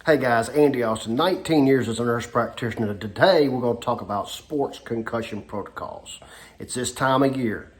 Hey guys, Andy Austin, 19 years as a nurse practitioner. Today we're going to talk about sports concussion protocols. It's this time of year.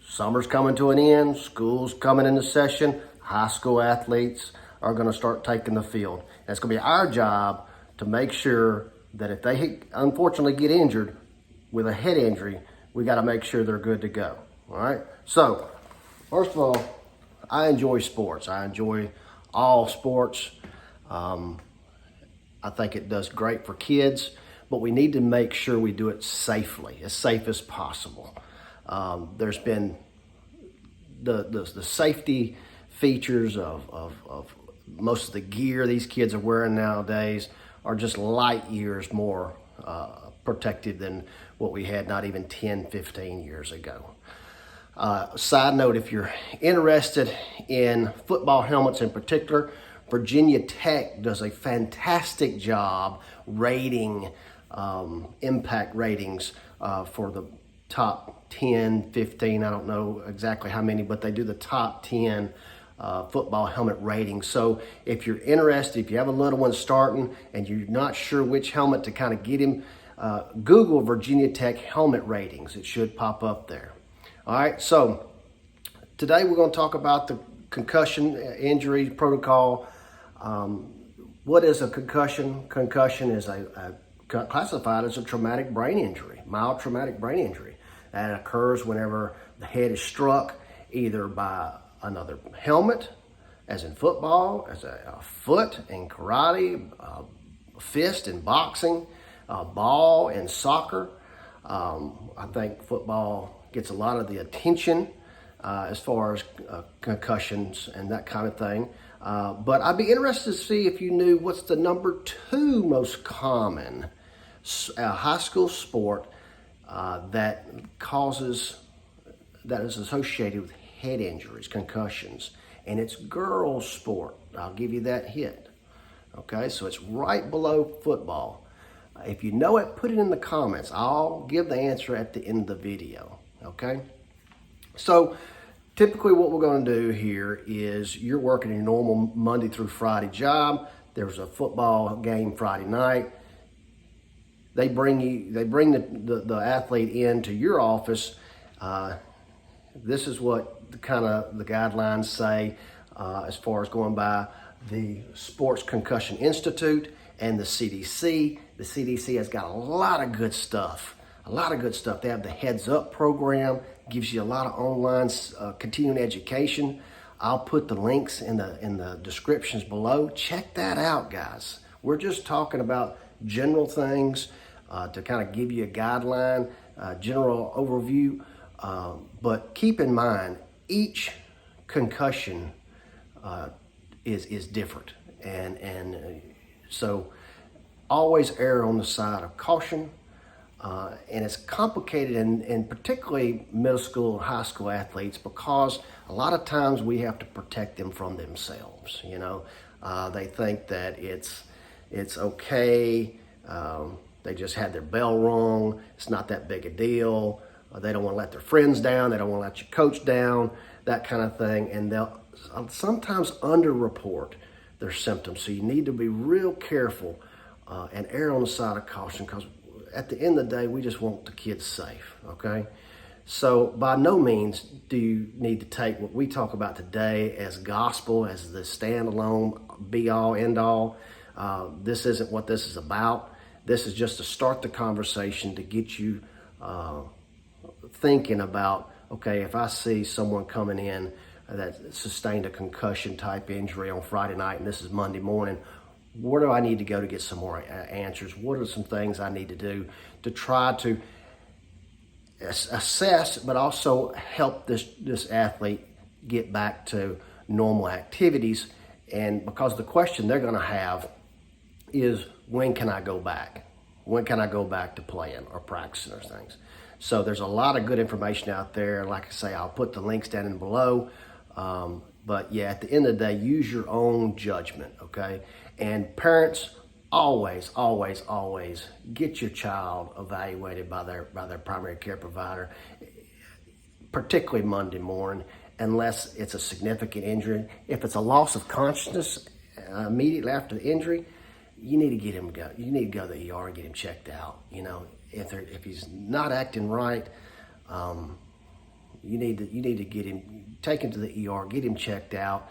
Summer's coming to an end, school's coming into session, high school athletes are going to start taking the field. And it's going to be our job to make sure that if they unfortunately get injured with a head injury, we got to make sure they're good to go. All right? So, first of all, I enjoy sports. I enjoy all sports. I think it does great for kids, but we need to make sure we do it safely, as safe as possible. There's been the safety features of most of the gear these kids are wearing nowadays are just light years more protected than what we had not even 10, 15 years ago. Side note, if you're interested in football helmets in particular, Virginia Tech does a fantastic job rating, impact ratings for the top 10, 15, I don't know exactly how many, but they do the top 10 football helmet ratings. So if you're interested, if you have a little one starting and you're not sure which helmet to kind of get him, Google Virginia Tech helmet ratings. It should pop up there. All right, so today we're going to talk about the concussion injury protocol. What is a concussion? Concussion is classified as a traumatic brain injury, mild traumatic brain injury. That occurs whenever the head is struck either by another helmet, as in football, as a foot in karate, a fist in boxing, a ball in soccer. I think football gets a lot of the attention as far as concussions and that kind of thing. But I'd be interested to see if you knew what's the number 2 most common high school sport that is associated with head injuries, concussions, and it's girls' sport. I'll give you that hint. Okay, so it's right below football. If you know it, put it in the comments. I'll give the answer at the end of the video. Okay, so typically what we're going to do here is you're working your normal Monday through Friday job. There's a football game Friday night. They bring the athlete into your office. This is what the guidelines say as far as going by the Sports Concussion Institute and the CDC. The CDC has got a lot of good stuff. They have the Heads Up program, gives you a lot of online continuing education. I'll put the links in the descriptions below. Check that out, guys. We're just talking about general things to kind of give you a guideline, general overview. But keep in mind, each concussion is different. And so always err on the side of caution. And it's complicated in particularly middle school and high school athletes because a lot of times we have to protect them from themselves. You know, they think that it's okay. They just had their bell rung. It's not that big a deal. They don't want to let their friends down. They don't want to let your coach down, that kind of thing. And they'll sometimes underreport their symptoms. So you need to be real careful and err on the side of caution because at the end of the day, we just want the kids safe, okay? So by no means do you need to take what we talk about today as gospel, as the standalone be-all, end-all. This isn't what this is about. This is just to start the conversation to get you thinking about, okay, if I see someone coming in that sustained a concussion type injury on Friday night and this is Monday morning, where do I need to go to get some more answers? What are some things I need to do to try to assess, but also help this athlete get back to normal activities? And because the question they're going to have is, when can I go back? When can I go back to playing or practicing or things? So there's a lot of good information out there. Like I say, I'll put the links down in below. But yeah, at the end of the day, use your own judgment, okay? And parents, always get your child evaluated by their primary care provider, particularly Monday morning, unless it's a significant injury. If it's a loss of consciousness immediately after the injury, you need to get him go. You need to go to the ER and get him checked out. You know, if he's not acting right, you need to get him, take him to the ER, get him checked out.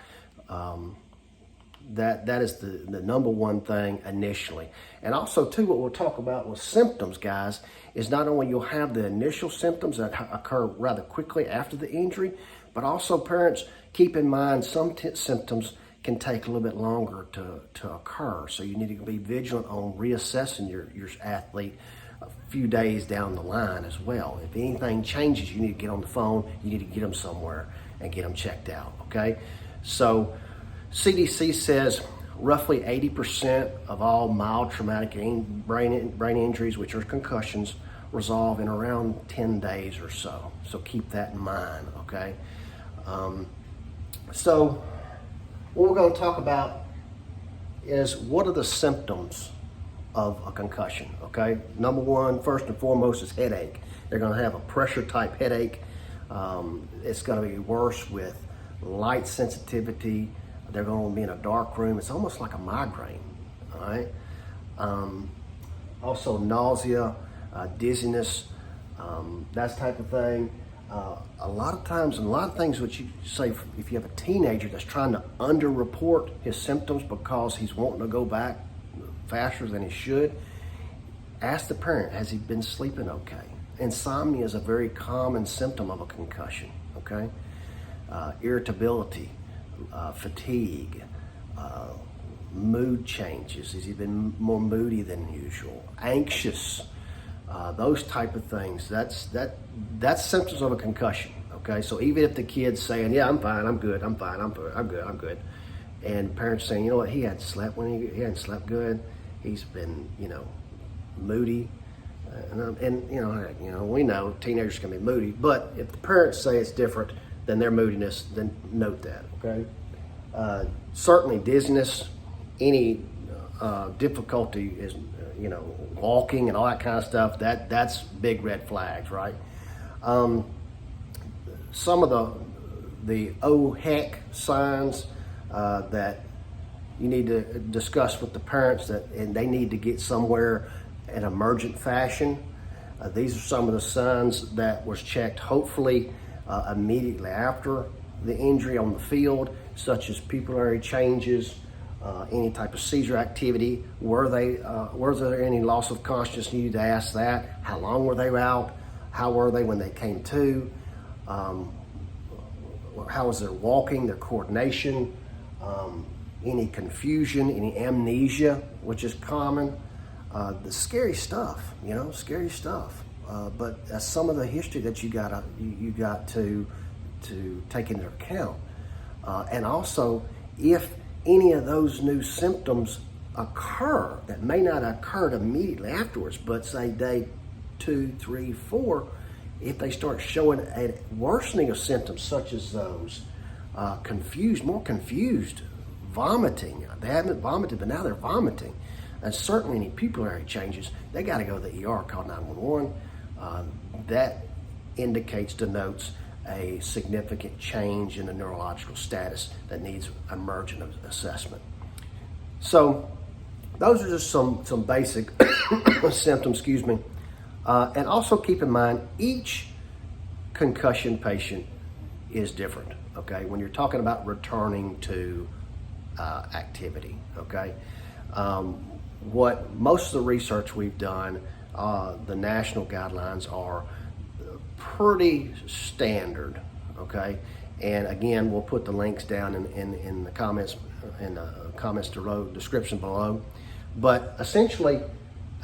That is the number one thing initially. And also too, what we'll talk about with symptoms, guys, is not only you'll have the initial symptoms that occur rather quickly after the injury, but also parents, keep in mind some symptoms can take a little bit longer to occur. So you need to be vigilant on reassessing your athlete a few days down the line as well. If anything changes, you need to get on the phone, you need to get them somewhere and get them checked out, okay? So CDC says roughly 80% of all mild traumatic brain injuries, which are concussions, resolve in around 10 days or so. So keep that in mind, okay? So what we're going to talk about is what are the symptoms of a concussion, okay? Number one, first and foremost, is headache. They're going to have a pressure type headache. It's going to be worse with light sensitivity. They're going to be in a dark room. It's almost like a migraine, all right? Also nausea, dizziness, that type of thing. A lot of times, and a lot of things which you say, if you have a teenager that's trying to underreport his symptoms because he's wanting to go back faster than he should, ask the parent, has he been sleeping okay? Insomnia is a very common symptom of a concussion, okay? Irritability, fatigue, mood changes. Has he been more moody than usual? Anxious, those type of things. That's symptoms of a concussion. Okay, so even if the kid's saying, "Yeah, I'm fine, I'm good, I'm fine, I'm good," and parents saying, "You know what? He hadn't slept he hadn't slept good. He's been, moody." And we know teenagers can be moody, but if the parents say it's different than their moodiness, then note that, okay? Certainly dizziness, any difficulty is, walking and all that kind of stuff, that's big red flags, right? Some of the oh heck signs that you need to discuss with the parents, and they need to get somewhere in emergent fashion. These are some of the signs that was checked hopefully immediately after the injury on the field, such as pupillary changes, any type of seizure activity. Was there any loss of consciousness? You need to ask that. How long were they out? How were they when they came to? How was their walking, their coordination? Any confusion, any amnesia, which is common. The scary stuff, scary stuff. But that's some of the history that you got to take into account. And also, if any of those new symptoms occur that may not have occurred immediately afterwards, but say day 2, 3, 4, if they start showing a worsening of symptoms such as those, more confused, vomiting. They haven't vomited, but now they're vomiting. And certainly any pupillary changes, they got to go to the ER, call 911. That denotes a significant change in the neurological status that needs emergent assessment. So those are just some basic symptoms, and also keep in mind, each concussion patient is different, okay? When you're talking about returning to activity, okay? What most of the research we've done, the national guidelines are pretty standard, okay? And again, we'll put the links down in the comments description below. But essentially,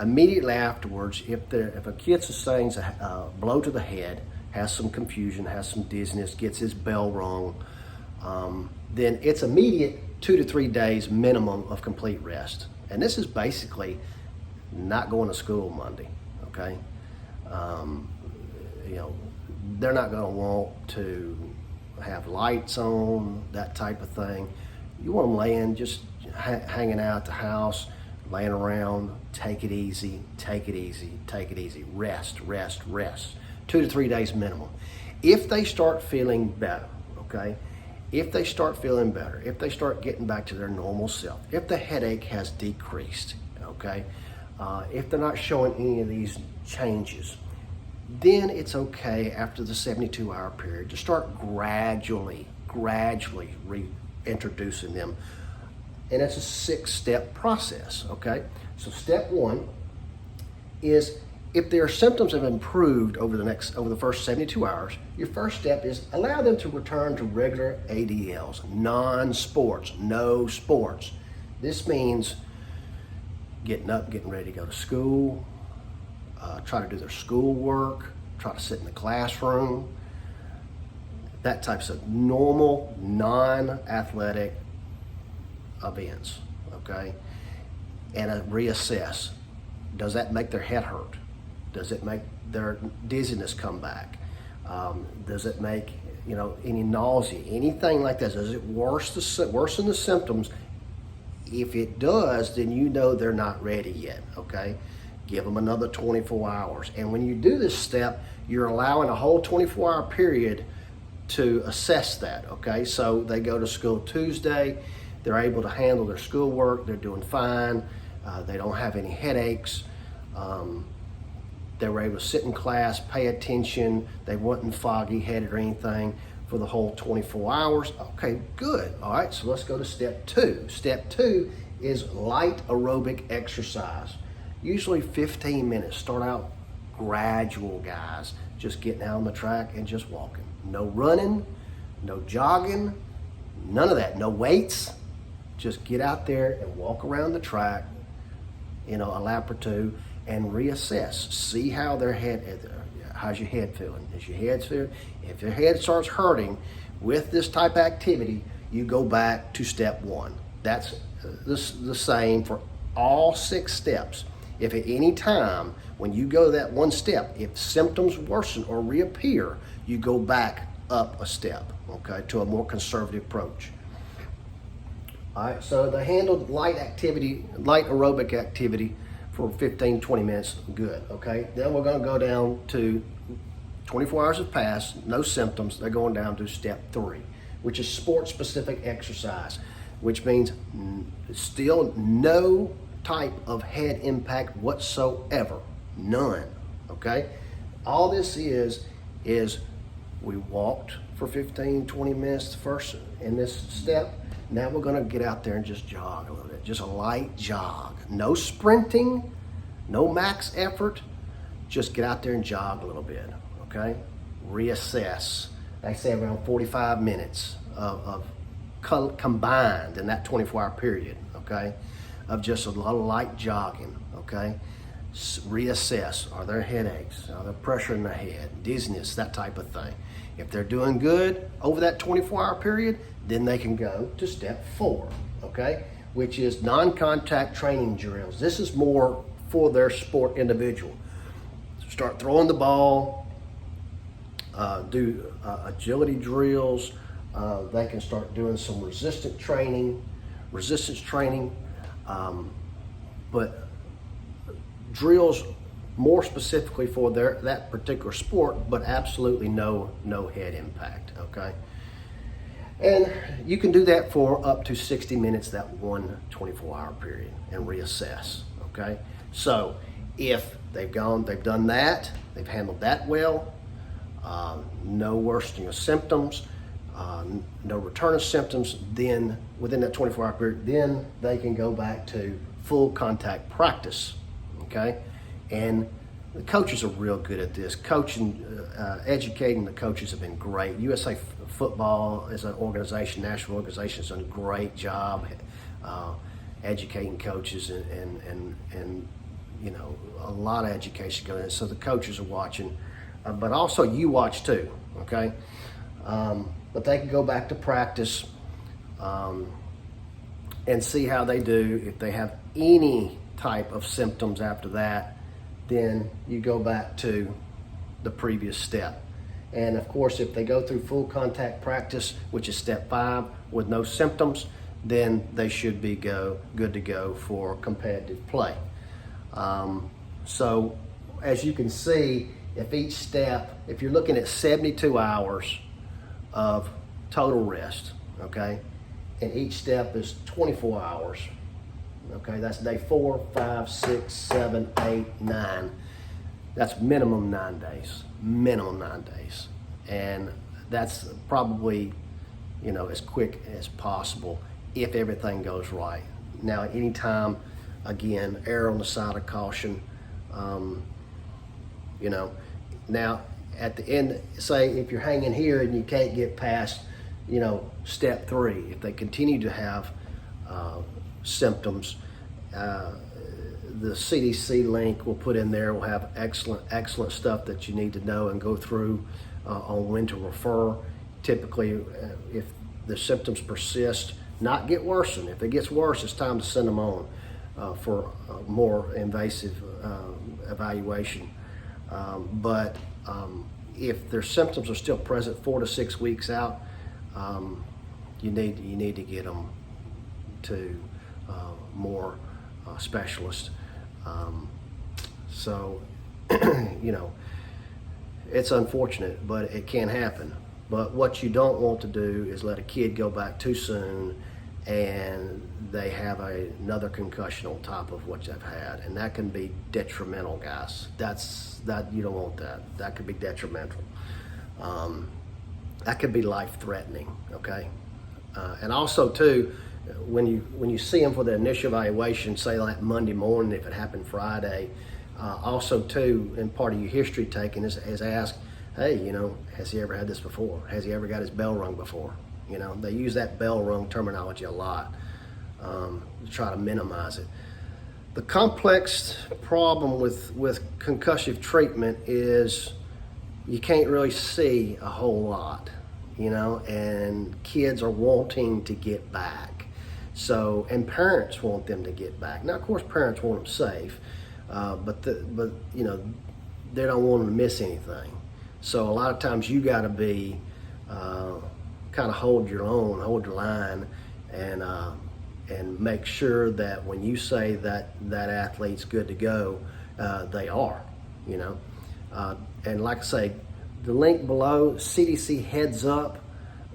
immediately afterwards, if a kid sustains a blow to the head, has some confusion, has some dizziness, gets his bell rung, then it's immediate 2 to 3 days minimum of complete rest. And this is basically not going to school Monday, okay? They're not going to want to have lights on, that type of thing. You want them laying, just hanging out at the house, laying around. Take it easy, take it easy, take it easy. Rest, rest, rest. 2 to 3 days minimum. If they start feeling better, okay, if they start feeling better, if they start getting back to their normal self, if the headache has decreased, okay, if they're not showing any of these changes, then it's okay after the 72-hour period to start gradually reintroducing them. And it's a 6-step process, okay? So step 1 is, if their symptoms have improved over the first 72 hours, your first step is allow them to return to regular ADLs, non-sports, no sports. This means getting up, getting ready to go to school, try to do their schoolwork, try to sit in the classroom, that types of normal, non-athletic events, okay? And reassess. Does that make their head hurt? Does it make their dizziness come back? Does it make, any nausea, anything like that? Does it worsen the symptoms? If it does, then you know they're not ready yet, okay? Give them another 24 hours. And when you do this step, you're allowing a whole 24-hour period to assess that, okay? So they go to school Tuesday, they're able to handle their schoolwork, they're doing fine, they don't have any headaches, they were able to sit in class, pay attention, they weren't foggy-headed or anything for the whole 24 hours. Okay, good. All right, so let's go to step 2. Step 2 is light aerobic exercise. Usually 15 minutes. Start out gradual, guys. Just getting out on the track and just walking. No running, no jogging, none of that. No weights. Just get out there and walk around the track, a lap or two, and reassess. See how how's your head feeling? Is your head feeling? If your head starts hurting with this type of activity, you go back to step 1. That's the same for all 6 steps. If at any time when you go that one step, if symptoms worsen or reappear, you go back up a step, okay, to a more conservative approach. All right, so they handled light aerobic activity for 15, 20 minutes, good, okay? Then we're gonna go down to 24 hours have passed, no symptoms, they're going down to step 3, which is sport-specific exercise, which means still no type of head impact whatsoever, none, okay? All this is we walked for 15, 20 minutes first in this step. Now we're gonna get out there and just jog a little bit, just a light jog. No sprinting, no max effort, just get out there and jog a little bit, okay? Reassess. They say around 45 minutes of combined in that 24-hour period, okay? Of just a little light jogging, okay? Reassess. Are there headaches? Are there pressure in the head? Dizziness, that type of thing. If they're doing good over that 24-hour period, then they can go to step 4, okay? Which is non-contact training drills. This is more for their sport individual. Start throwing the ball, do agility drills. They can start doing some resistance training, but drills more specifically for that particular sport, but absolutely no head impact, okay? And you can do that for up to 60 minutes, that one 24-hour period, and reassess, okay? So if they've done that, they've handled that well, no worsening of symptoms, no return of symptoms, then within that 24-hour period, then they can go back to full contact practice, okay? And the coaches are real good at this. Coaching, educating the coaches have been great. USA Football as an organization, national organization, has done a great job educating coaches and a lot of education going on. So the coaches are watching, but also you watch too, okay? But they can go back to practice and see how they do. If they have any type of symptoms after that, then you go back to the previous step. And of course, if they go through full contact practice, which is step 5, with no symptoms, then they should be good to go for competitive play. So as you can see, if each step, if you're looking at 72 hours of total rest, okay? And each step is 24 hours, okay? That's day 4, 5, 6, 7, 8, 9. That's minimum 9 days, minimum 9 days. And that's probably, as quick as possible if everything goes right. Now, anytime, again, err on the side of caution. Now at the end, say if you're hanging here and you can't get past, step 3, if they continue to have symptoms, the CDC link we'll put in there will have excellent stuff that you need to know and go through on when to refer. Typically, if the symptoms persist, not get worsened. If it gets worse, it's time to send them on for more invasive evaluation. But if their symptoms are still present 4 to 6 weeks out, you need to get them to more specialists. So, it's unfortunate, but it can happen. But what you don't want to do is let a kid go back too soon and they have another concussion on top of what they've had, and that can be detrimental, guys. You don't want that. That could be detrimental. That could be life-threatening. Okay, and also too, when you see them for the initial evaluation, say like Monday morning, if it happened Friday, also too, in part of your history taking is ask, hey, has he ever had this before? Has he ever got his bell rung before? They use that bell rung terminology a lot to try to minimize it. The complex problem with concussive treatment is you can't really see a whole lot, and kids are wanting to get back. So, and parents want them to get back. Now, of course, parents want them safe, but they don't want them to miss anything. So a lot of times you got to be kind of hold your line, and make sure that when you say that athlete's good to go, they are, and like I say, the link below, CDC Heads Up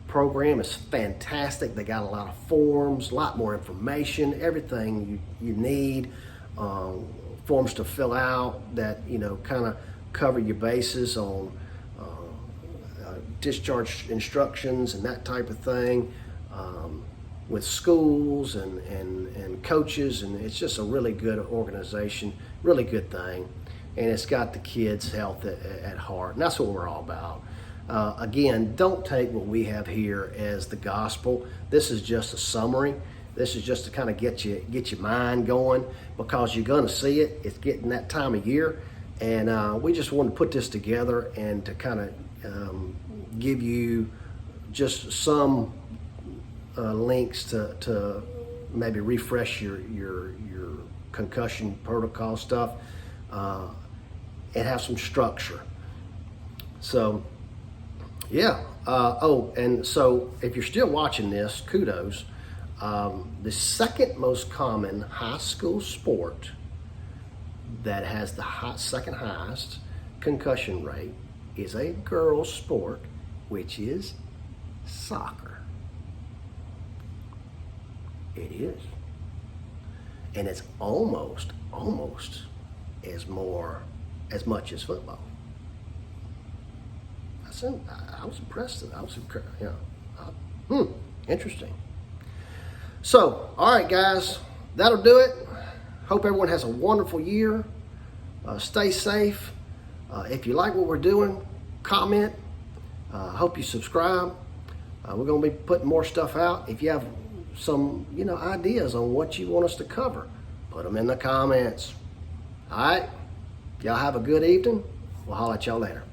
program is fantastic. They got a lot of forms, a lot more information, everything you need, forms to fill out that, kind of cover your bases on discharge instructions and that type of thing, with schools and coaches, and it's just a really good organization, really good thing, and it's got the kids' health at heart, and that's what we're all about. Again, don't take what we have here as the gospel. This is just a summary. This is just to kind of get your mind going, because you're going to see it. It's getting that time of year, and we just want to put this together and to kind of give you just some links to maybe refresh your concussion protocol stuff and have some structure. So yeah. And so if you're still watching this, kudos. The second most common high school sport that has the second highest concussion rate is a girls' sport, which is soccer. It is. And it's almost as much as football. I was impressed. Interesting. So, all right, guys, that'll do it. Hope everyone has a wonderful year. Stay safe. If you like what we're doing, comment. Hope you subscribe. We're going to be putting more stuff out. If you have some, ideas on what you want us to cover, put them in the comments. All right. Y'all have a good evening. We'll holler at y'all later.